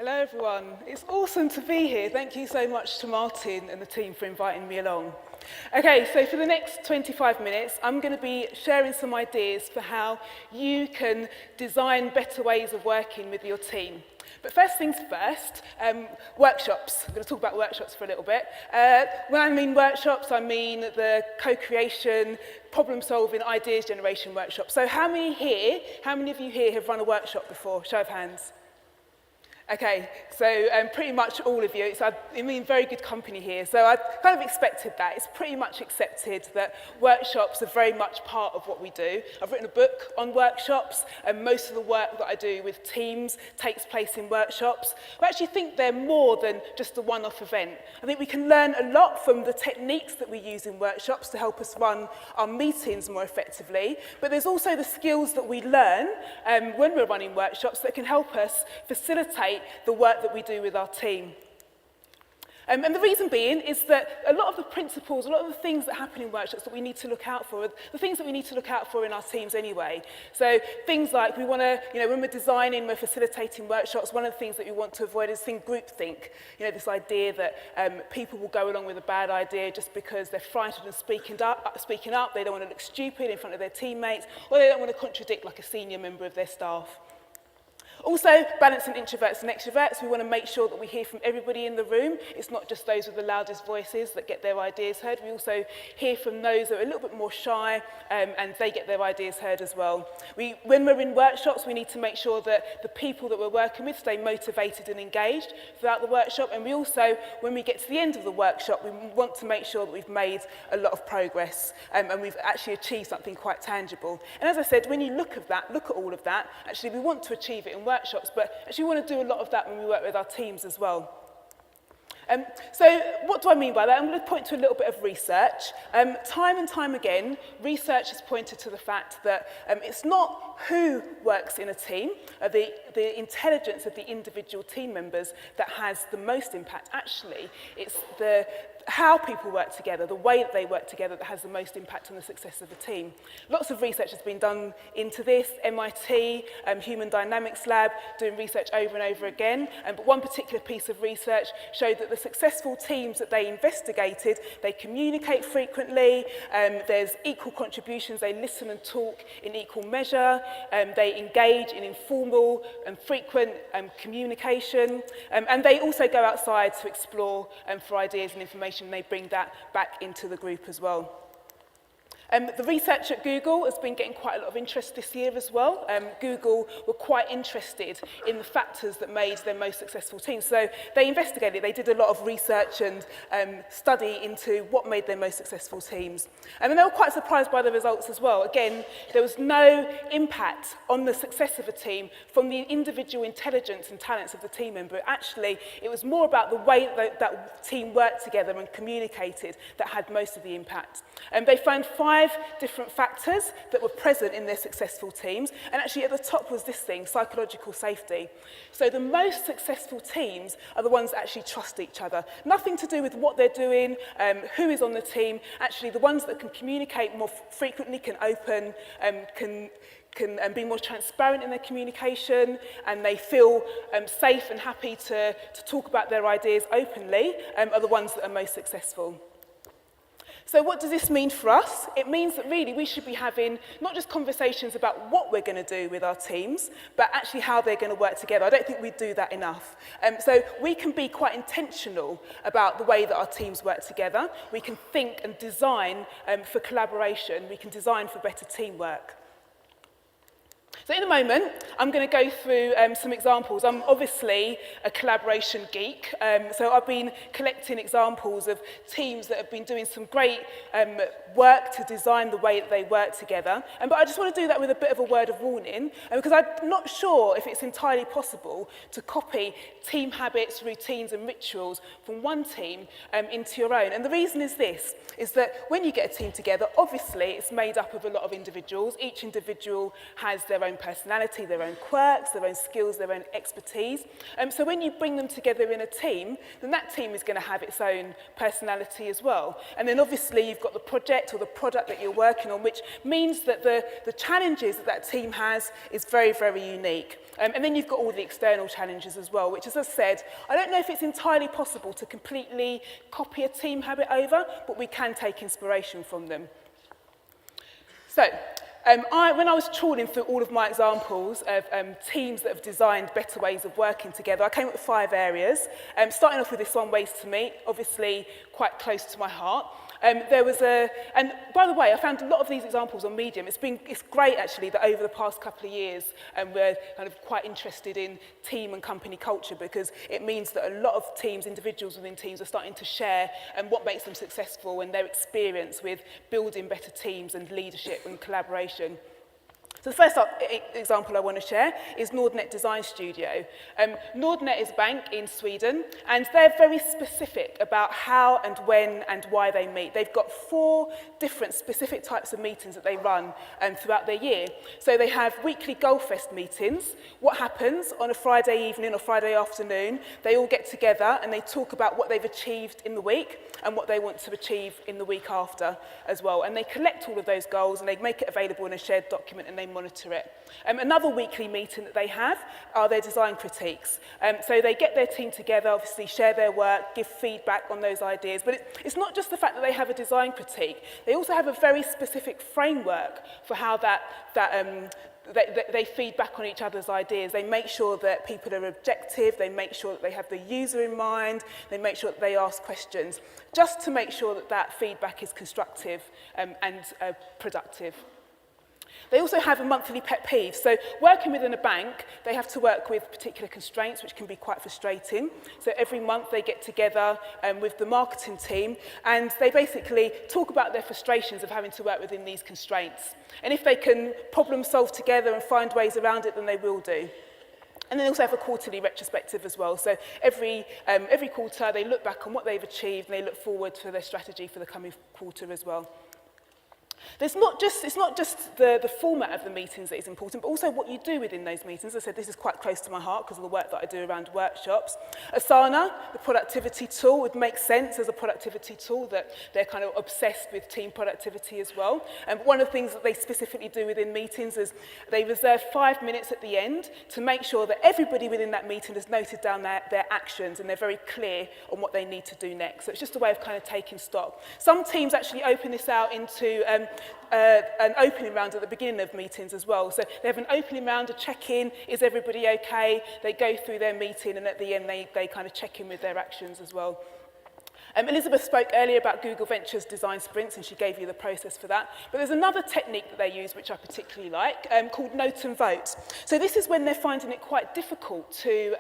Hello everyone, it's awesome to be here. Thank you so much to Martin and the team for inviting me along. Okay, so for the next 25 minutes, I'm going to be sharing some ideas for how you can design better ways of working with your team. But first things first, workshops. I'm going to talk about workshops for a little bit. When I mean workshops, I mean the co-creation, problem-solving, ideas generation workshop. So how many of you here have run a workshop before? Show of hands. Okay, so pretty much all of you. So I'm in very good company here. So I kind of expected that. It's pretty much accepted that workshops are very much part of what we do. I've written a book on workshops, and most of the work that I do with teams takes place in workshops. I actually think they're more than just a one-off event. I think we can learn a lot from the techniques that we use in workshops to help us run our meetings more effectively. But there's also the skills that we learn when we're running workshops that can help us facilitate the work that we do with our team. And the reason being is that a lot of the principles, a lot of the things that happen in workshops that we need to look out for, are the things that we need to look out for in our teams anyway. So things like we want to, when we're designing, we're facilitating workshops, one of the things that we want to avoid is groupthink. This idea that people will go along with a bad idea just because they're frightened of speaking up, they don't want to look stupid in front of their teammates, or they don't want to contradict like a senior member of their staff. Also, balancing introverts and extroverts, we want to make sure that we hear from everybody in the room. It's not just those with the loudest voices that get their ideas heard. We also hear from those that are a little bit more shy, and they get their ideas heard as well. When we're in workshops, we need to make sure that the people that we're working with stay motivated and engaged throughout the workshop. And we also, when we get to the end of the workshop, we want to make sure that we've made a lot of progress, and we've actually achieved something quite tangible. And as I said, when you look at all of that, actually we want to achieve it in workshops, but actually we want to do a lot of that when we work with our teams as well. So what do I mean by that? I'm going to point to a little bit of research. Time and time again, research has pointed to the fact that it's not who works in a team, the intelligence of the individual team members that has the most impact. Actually, it's how people work together, the way that they work together that has the most impact on the success of a team. Lots of research has been done into this. MIT, Human Dynamics Lab, doing research over and over again. But one particular piece of research showed that the successful teams that they investigated, they communicate frequently, there's equal contributions, they listen and talk in equal measure, they engage in informal and frequent communication, and they also go outside to explore for ideas and information. They bring that back into the group as well. The research at Google has been getting quite a lot of interest this year as well. Google were quite interested in the factors that made their most successful teams. So they investigated, they did a lot of research and study into what made their most successful teams. And they were quite surprised by the results as well. Again, there was no impact on the success of a team from the individual intelligence and talents of the team member. Actually, it was more about the way that team worked together and communicated that had most of the impact. They found 5 different factors that were present in their successful teams, and actually at the top was this thing, psychological safety. So the most successful teams are the ones that actually trust each other. Nothing to do with what they're doing, who is on the team, actually the ones that can communicate more frequently, can open, can be more transparent in their communication, and they feel safe and happy to talk about their ideas openly, are the ones that are most successful. So what does this mean for us? It means that really we should be having not just conversations about what we're going to do with our teams, but actually how they're going to work together. I don't think we do that enough. So we can be quite intentional about the way that our teams work together. We can think and design for collaboration. We can design for better teamwork. So in a moment, I'm going to go through some examples. I'm obviously a collaboration geek, so I've been collecting examples of teams that have been doing some great work to design the way that they work together. But I just want to do that with a bit of a word of warning, because I'm not sure if it's entirely possible to copy team habits, routines and rituals from one team into your own. And the reason is this, is that when you get a team together, obviously it's made up of a lot of individuals. Each individual has their own own personality, their own quirks, their own skills, their own expertise. So when you bring them together in a team, then that team is going to have its own personality as well. And then obviously you've got the project or the product that you're working on, which means that the challenges that that team has is very, very unique. And then you've got all the external challenges as well, which, as I said, I don't know if it's entirely possible to completely copy a team habit over, but we can take inspiration from them. So, when I was trawling through all of my examples of teams that have designed better ways of working together, I came up with 5 areas. Starting off with this one, ways to meet, obviously quite close to my heart. And by the way, I found a lot of these examples on Medium. It's great actually that over the past couple of years we're kind of quite interested in team and company culture, because it means that a lot of teams, individuals within teams, are starting to share what makes them successful and their experience with building better teams and leadership and collaboration. So the first example I want to share is Nordnet Design Studio. Nordnet is a bank in Sweden, and they're very specific about how and when and why they meet. They've got 4 different specific types of meetings that they run throughout their year. So they have weekly Goalfest meetings. What happens on a Friday evening or Friday afternoon, they all get together and they talk about what they've achieved in the week and what they want to achieve in the week after as well. And they collect all of those goals and they make it available in a shared document and they monitor it. Another weekly meeting that they have are their design critiques. So they get their team together, obviously share their work, give feedback on those ideas. But it's not just the fact that they have a design critique. They also have a very specific framework for how they feed back on each other's ideas. They make sure that people are objective, they make sure that they have the user in mind, they make sure that they ask questions, just to make sure that that feedback is constructive and productive. They also have a monthly pet peeve. So working within a bank, they have to work with particular constraints, which can be quite frustrating. So every month they get together with the marketing team, and they basically talk about their frustrations of having to work within these constraints. And if they can problem solve together and find ways around it, then they will do. And they also have a quarterly retrospective as well. So every quarter they look back on what they've achieved and they look forward to their strategy for the coming quarter as well. It's not just the format of the meetings that is important, but also what you do within those meetings. As I said, this is quite close to my heart because of the work that I do around workshops. Asana, the productivity tool, would make sense as a productivity tool, that they're kind of obsessed with team productivity as well. And one of the things that they specifically do within meetings is they reserve 5 minutes at the end to make sure that everybody within that meeting has noted down their actions and they're very clear on what they need to do next. So it's just a way of kind of taking stock. Some teams actually open this out into an opening round at the beginning of meetings as well. So they have an opening round, a check-in, is everybody okay? They go through their meeting and at the end they kind of check in with their actions as well. Elizabeth spoke earlier about Google Ventures design sprints, and she gave you the process for that. But there's another technique that they use, which I particularly like, called note and vote. So this is when they're finding it quite difficult to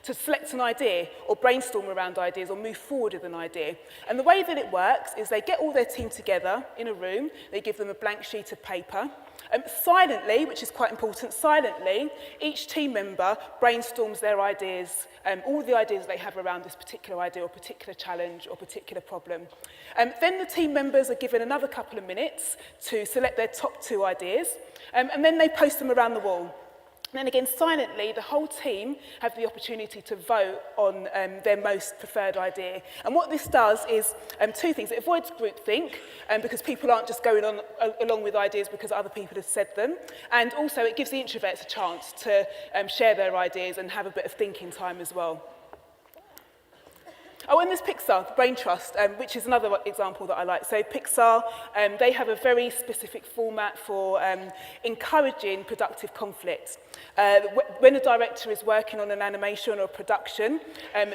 select an idea or brainstorm around ideas or move forward with an idea. And the way that it works is they get all their team together in a room, they give them a blank sheet of paper. Silently, which is quite important, silently, each team member brainstorms their ideas, all the ideas they have around this particular idea or particular challenge or particular problem. Then the team members are given another couple of minutes to select their top 2 ideas, and then they post them around the wall. And then again, silently, the whole team have the opportunity to vote on their most preferred idea. And what this does is 2 things. It avoids groupthink, because people aren't just going on along with ideas because other people have said them. And also, it gives the introverts a chance to share their ideas and have a bit of thinking time as well. Oh, and there's Pixar, the Brain Trust, which is another example that I like. So Pixar, they have a very specific format for encouraging productive conflict. When a director is working on an animation or a production,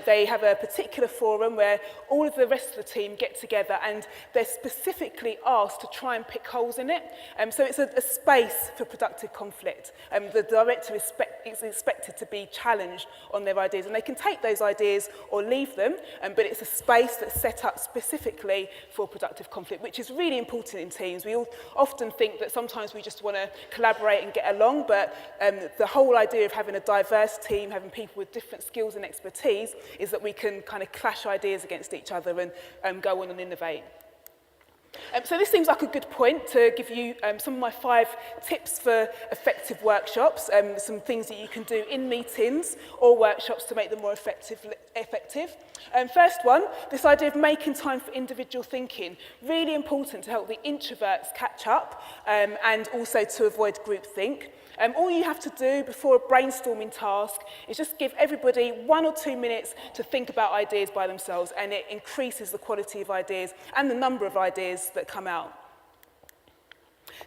they have a particular forum where all of the rest of the team get together and they're specifically asked to try and pick holes in it. So it's a space for productive conflict. The director is expected to be challenged on their ideas, and they can take those ideas or leave them, but it's a space that's set up specifically for productive conflict, which is really important in teams. We all often think that sometimes we just want to collaborate and get along, but the whole idea of having a diverse team, having people with different skills and expertise, is that we can kind of clash ideas against each other and go on and innovate. So this seems like a good point to give you some of my 5 tips for effective workshops, some things that you can do in meetings or workshops to make them more effective. First one, this idea of making time for individual thinking. Really important to help the introverts catch up and also to avoid groupthink. All you have to do before a brainstorming task is just give everybody 1 or 2 minutes to think about ideas by themselves, and it increases the quality of ideas and the number of ideas that come out.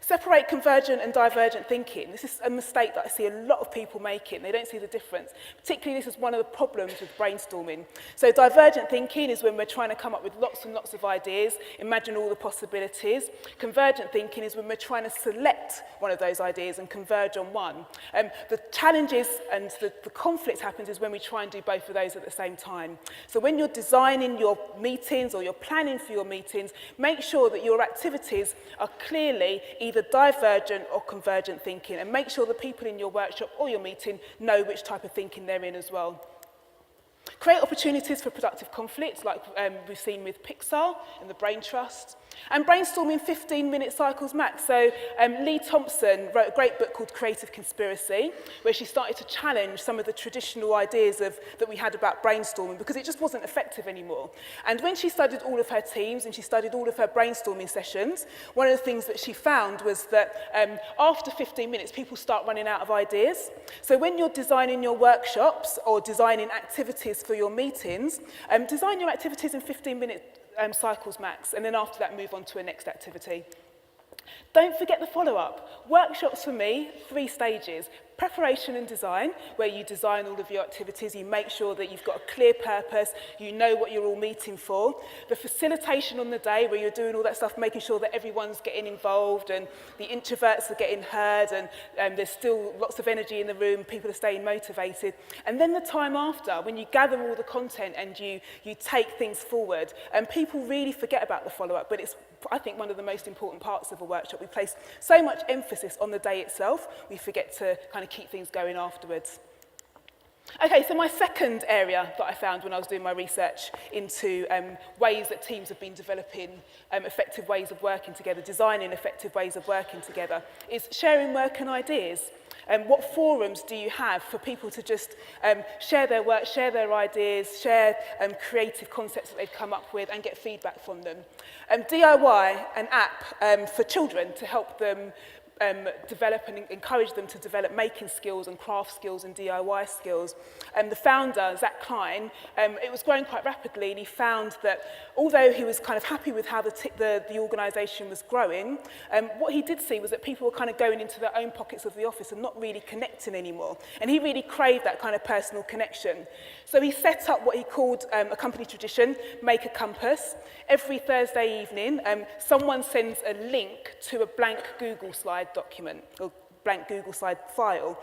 Separate convergent and divergent thinking. This is a mistake that I see a lot of people making. They don't see the difference. Particularly, this is one of the problems with brainstorming. So divergent thinking is when we're trying to come up with lots and lots of ideas, imagine all the possibilities. Convergent thinking is when we're trying to select one of those ideas and converge on one. The challenges and the conflict happens is when we try and do both of those at the same time. So when you're designing your meetings or you're planning for your meetings, make sure that your activities are clearly either divergent or convergent thinking, and make sure the people in your workshop or your meeting know which type of thinking they're in as well. Create opportunities for productive conflict, like we've seen with Pixar and the Brain Trust. And brainstorming 15-minute cycles max. So Lee Thompson wrote a great book called Creative Conspiracy, where she started to challenge some of the traditional ideas that we had about brainstorming, because it just wasn't effective anymore. And when she studied all of her teams and she studied all of her brainstorming sessions, one of the things that she found was that after 15 minutes, people start running out of ideas. So when you're designing your workshops or designing activities for your meetings, design your activities in 15-minute cycles max, and then after that move on to a next activity. Don't forget the follow-up. Workshops for me, 3 stages. Preparation and design, where you design all of your activities, you make sure that you've got a clear purpose, you know what you're all meeting for. The facilitation on the day, where you're doing all that stuff, making sure that everyone's getting involved and the introverts are getting heard and there's still lots of energy in the room, people are staying motivated. And then the time after, when you gather all the content and you take things forward, and people really forget about the follow-up, but it's, I think, one of the most important parts of a workshop. We place so much emphasis on the day itself, we forget to kind of keep things going afterwards. Okay, so my second area that I found when I was doing my research into ways that teams have been developing effective ways of working together, designing effective ways of working together, is sharing work and ideas. What forums do you have for people to just share their work, share their ideas, share creative concepts that they've come up with and get feedback from them? DIY an app for children to help them develop and encourage them to develop making skills and craft skills and DIY skills. The founder, Zach Klein, it was growing quite rapidly, and he found that although he was kind of happy with how the organisation was growing, what he did see was that people were kind of going into their own pockets of the office and not really connecting anymore. And he really craved that kind of personal connection. So he set up what he called a company tradition, Make a Compass. Every Thursday evening, someone sends a link to a blank Google slide document or blank Google slide file.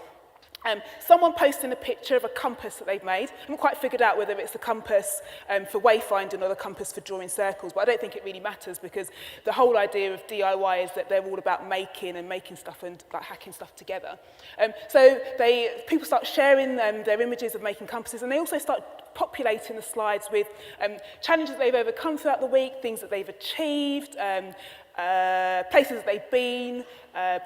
Someone posting a picture of a compass that they've made. I haven't quite figured out whether it's the compass for wayfinding or the compass for drawing circles, but I don't think it really matters, because the whole idea of DIY is that they're all about making stuff and like hacking stuff together. So people start sharing their images of making compasses, and they also start populating the slides with challenges they've overcome throughout the week, things that they've achieved, places that they've been,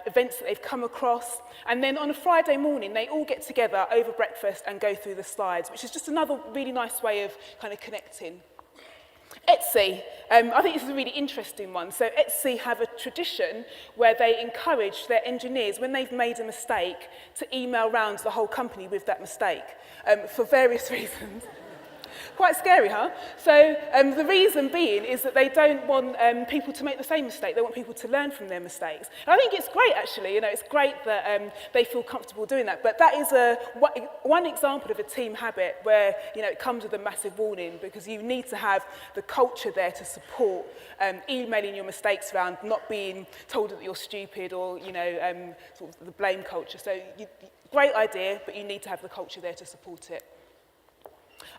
events that they've come across. And then on a Friday morning, they all get together over breakfast and go through the slides, which is just another really nice way of kind of connecting. Etsy, I think this is a really interesting one. So Etsy have a tradition where they encourage their engineers, when they've made a mistake, to email round the whole company with that mistake for various reasons. Quite scary, huh? So the reason being is that they don't want people to make the same mistake. They want people to learn from their mistakes. And I think it's great, actually. You know, it's great that they feel comfortable doing that. But that is one example of a team habit where, you know, it comes with a massive warning, because you need to have the culture there to support emailing your mistakes around, not being told that you're stupid, or, you know, sort of the blame culture. So great idea, but you need to have the culture there to support it.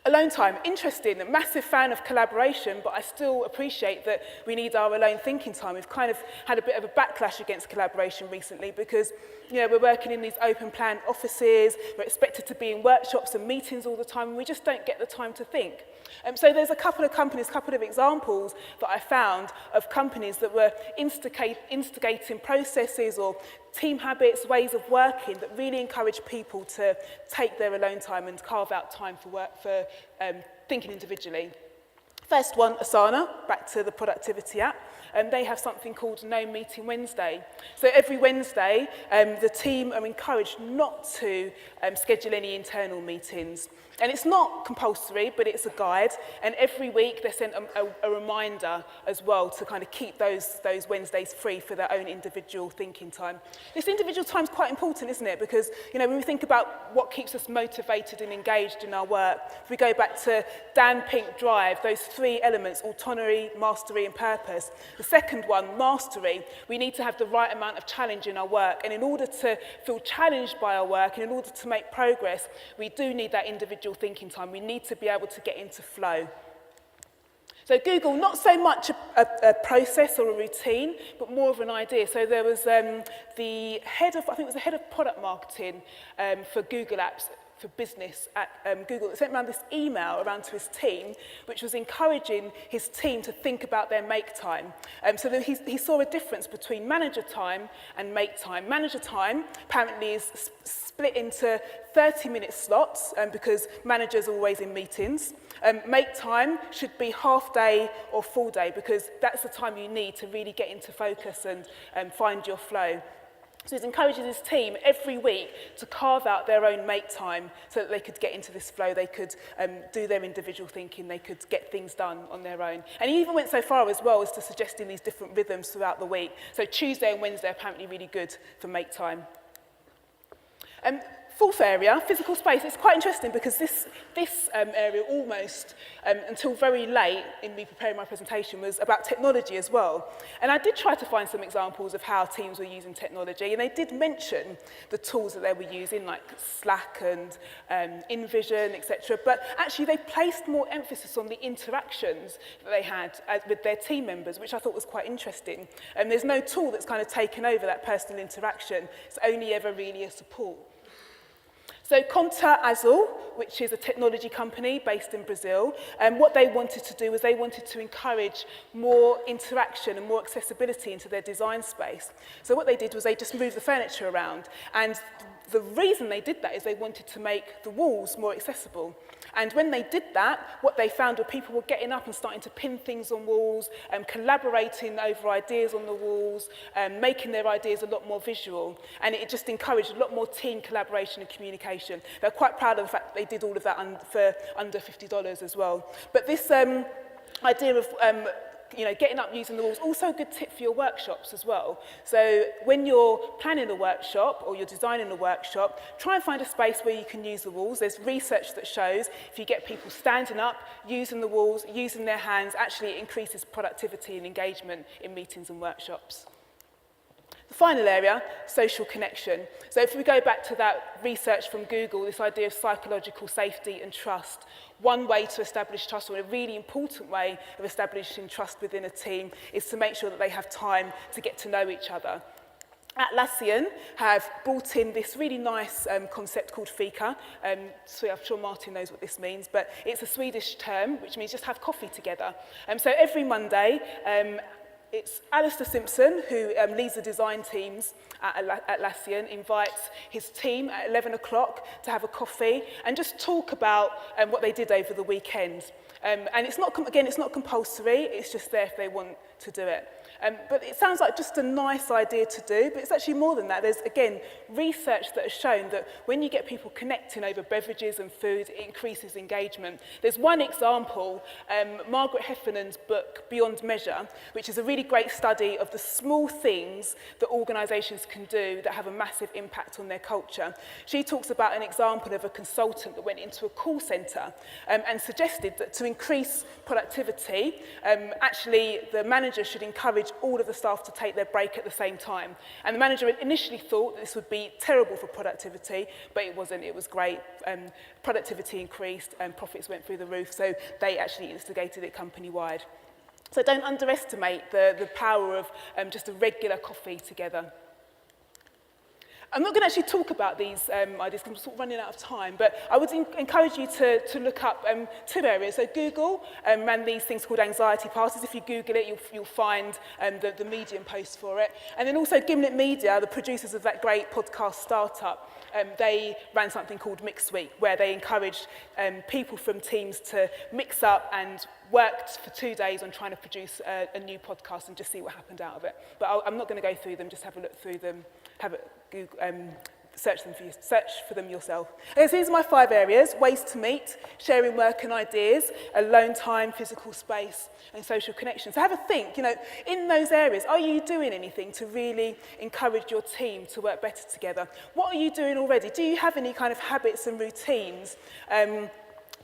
Alone time, interesting, a massive fan of collaboration, but I still appreciate that we need our alone thinking time. We've kind of had a bit of a backlash against collaboration recently because, you know, we're working in these open plan offices, we're expected to be in workshops and meetings all the time, and we just don't get the time to think. So there's a couple of companies, a couple of examples that I found of companies that were instigating processes or team habits, ways of working that really encourage people to take their alone time and carve out time for thinking individually. First one, Asana, back to the productivity app. They have something called No Meeting Wednesday. So every Wednesday, the team are encouraged not to schedule any internal meetings. And it's not compulsory, but it's a guide. And every week they're sent a reminder as well to kind of keep those Wednesdays free for their own individual thinking time. This individual time is quite important, isn't it? Because, you know, when we think about what keeps us motivated and engaged in our work, if we go back to Dan Pink Drive, those three elements, autonomy, mastery and purpose. The second one, mastery, we need to have the right amount of challenge in our work. And in order to feel challenged by our work and in order to make progress, we do need that individual thinking time. We need to be able to get into flow. So Google, not so much a process or a routine, but more of an idea. So there was the head of, I think it was the head of product marketing for Google Apps, for business at Google, that sent around this email around to his team, which was encouraging his team to think about their make time. So that he saw a difference between manager time and make time. Manager time apparently is split into 30-minute slots because managers are always in meetings. Make time should be half day or full day because that's the time you need to really get into focus and find your flow. So he's encouraging his team every week to carve out their own make time so that they could get into this flow, they could do their individual thinking, they could get things done on their own. And he even went so far as well as to suggesting these different rhythms throughout the week. So Tuesday and Wednesday are apparently really good for make time. Fourth area, physical space. It's quite interesting because this area almost, until very late in me preparing my presentation, was about technology as well. And I did try to find some examples of how teams were using technology, and they did mention the tools that they were using, like Slack and InVision, etc. But actually, they placed more emphasis on the interactions that they had with their team members, which I thought was quite interesting. And there's no tool that's kind of taken over that personal interaction. It's only ever really a support. So Conta Azul, which is a technology company based in Brazil, what they wanted to do was they wanted to encourage more interaction and more accessibility into their design space. So what they did was they just moved the furniture around, and the reason they did that is they wanted to make the walls more accessible. And when they did that, what they found were people were getting up and starting to pin things on walls, collaborating over ideas on the walls, making their ideas a lot more visual. And it just encouraged a lot more team collaboration and communication. They're quite proud of the fact that they did all of that for under $50 as well. But this idea of getting up using the walls, also a good tip for your workshops as well. So when you're planning a workshop or you're designing a workshop, try and find a space where you can use the walls. There's research that shows if you get people standing up, using the walls, using their hands, actually it increases productivity and engagement in meetings and workshops. The final area, social connection. So if we go back to that research from Google, this idea of psychological safety and trust, one way to establish trust, or a really important way of establishing trust within a team, is to make sure that they have time to get to know each other. Atlassian have brought in this really nice concept called fika. So I'm sure Martin knows what this means, but it's a Swedish term, which means just have coffee together. So every Monday, it's Alistair Simpson, who leads the design teams at Atlassian, invites his team at 11 o'clock to have a coffee and just talk about what they did over the weekend. And it's not compulsory, it's just there if they want to do it. But it sounds like just a nice idea to do, but it's actually more than that. There's, again, research that has shown that when you get people connecting over beverages and food, it increases engagement. There's one example, Margaret Heffernan's book, Beyond Measure, which is a really great study of the small things that organisations can do that have a massive impact on their culture. She talks about an example of a consultant that went into a call centre and suggested that to increase productivity, actually the manager should encourage all of the staff to take their break at the same time. And the manager initially thought this would be terrible for productivity, but it wasn't. It was great. Productivity increased and profits went through the roof, so they actually instigated it company-wide. So don't underestimate the power of just a regular coffee together. I'm not going to actually talk about these ideas because I'm sort of running out of time, but I would encourage you to look up 2 areas. So Google ran these things called anxiety passes. If you Google it, you'll find the Medium post for it. And then also Gimlet Media, the producers of that great podcast Startup, they ran something called Mix Week, where they encouraged people from teams to mix up and worked for 2 days on trying to produce a new podcast and just see what happened out of it. But I'm not going to go through them, just have a look through them, search for them yourself. Okay, so these are my 5 areas: ways to meet, sharing work and ideas, alone time, physical space, and social connection. So have a think, in those areas, are you doing anything to really encourage your team to work better together? What are you doing already? Do you have any kind of habits and routines that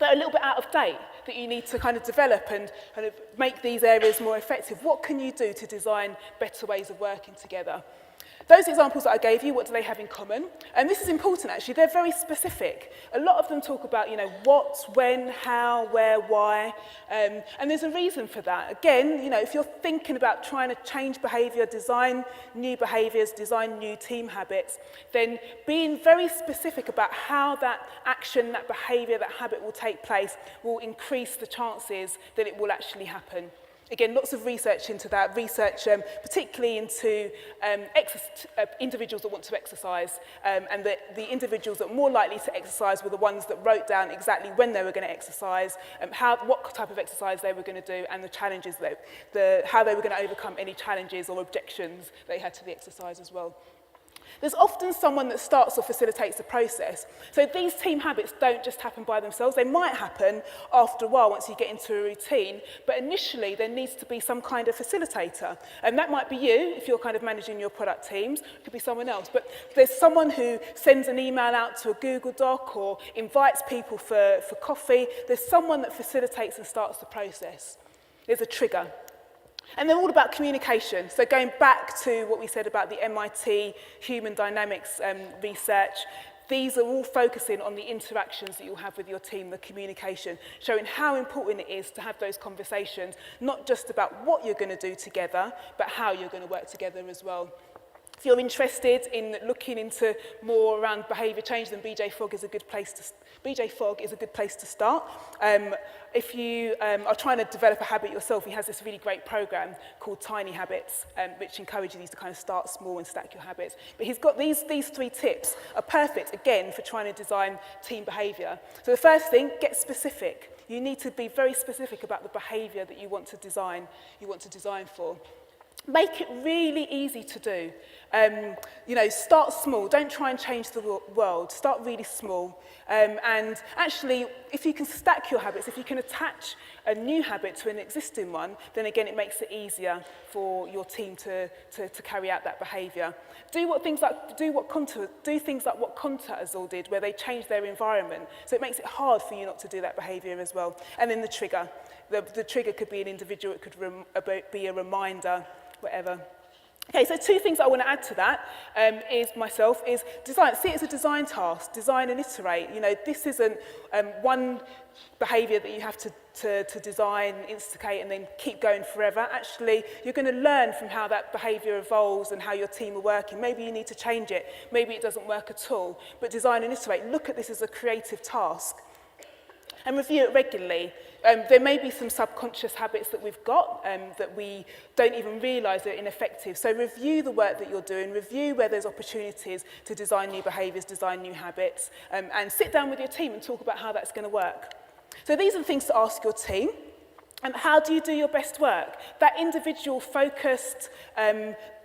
are a little bit out of date that you need to kind of develop and kind of make these areas more effective? What can you do to design better ways of working together? Those examples that I gave you, what do they have in common? And this is important, actually. They're very specific. A lot of them talk about, what, when, how, where, why. And there's a reason for that. Again, if you're thinking about trying to change behaviour, design new behaviours, design new team habits, then being very specific about how that action, that behaviour, that habit will take place will increase the chances that it will actually happen. Again, lots of research into that, particularly into individuals that want to exercise, and the individuals that are more likely to exercise were the ones that wrote down exactly when they were going to exercise, what type of exercise they were going to do, and the challenges, how they were going to overcome any challenges or objections they had to the exercise as well. There's often someone that starts or facilitates the process. So these team habits don't just happen by themselves. They might happen after a while once you get into a routine, but initially there needs to be some kind of facilitator. And that might be you if you're kind of managing your product teams. It could be someone else. But there's someone who sends an email out to a Google Doc or invites people for coffee. There's someone that facilitates and starts the process. There's a trigger. And they're all about communication. So going back to what we said about the MIT human dynamics research, these are all focusing on the interactions that you'll have with your team, the communication, showing how important it is to have those conversations, not just about what you're going to do together, but how you're going to work together as well. If you're interested in looking into more around behaviour change, then BJ Fogg is a good place to start. If you are trying to develop a habit yourself, he has this really great program called Tiny Habits, which encourages you to kind of start small and stack your habits. But he's got these 3 tips are perfect, again, for trying to design team behaviour. So the first thing, get specific. You need to be very specific about the behaviour that you want to design for. Make it really easy to do. Start small. Don't try and change the world. Start really small. And actually, if you can stack your habits, if you can attach a new habit to an existing one, then again, it makes it easier for your team to carry out that behaviour. Do things like what Conta Azul did, where they changed their environment. So it makes it hard for you not to do that behaviour as well. And then the trigger. The trigger could be an individual. It could be a reminder, whatever. Okay, so 2 things I want to add to that is design. See it as a design task, design and iterate. This isn't one behaviour that you have to design, instigate, and then keep going forever. Actually, you're going to learn from how that behaviour evolves and how your team are working. Maybe you need to change it. Maybe it doesn't work at all. But design and iterate. Look at this as a creative task. And review it regularly. There may be some subconscious habits that we've got that we don't even realise are ineffective. So review the work that you're doing, review where there's opportunities to design new behaviours, design new habits, and sit down with your team and talk about how that's going to work. So these are the things to ask your team. And how do you do your best work? That individual focused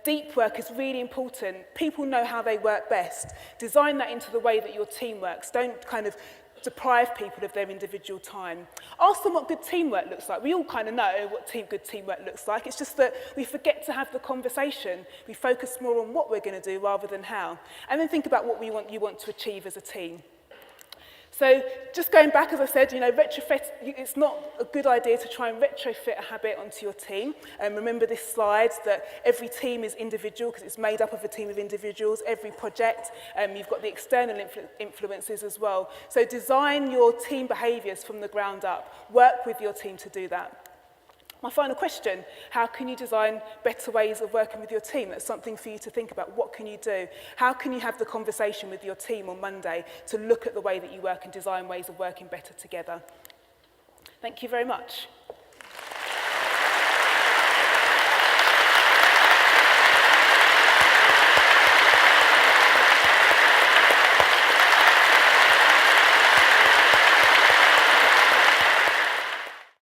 deep work is really important. People know how they work best. Design that into the way that your team works. Don't kind of deprive people of their individual time. Ask them what good teamwork looks like. We all kind of know what good teamwork looks like. It's just that we forget to have the conversation. We focus more on what we're going to do rather than how. And then think about what you want to achieve as a team. So just going back, as I said, it's not a good idea to try and retrofit a habit onto your team. Remember this slide that every team is individual because it's made up of a team of individuals. Every project, you've got the external influences as well. So design your team behaviours from the ground up. Work with your team to do that. My final question, how can you design better ways of working with your team? That's something for you to think about. What can you do? How can you have the conversation with your team on Monday to look at the way that you work and design ways of working better together? Thank you very much.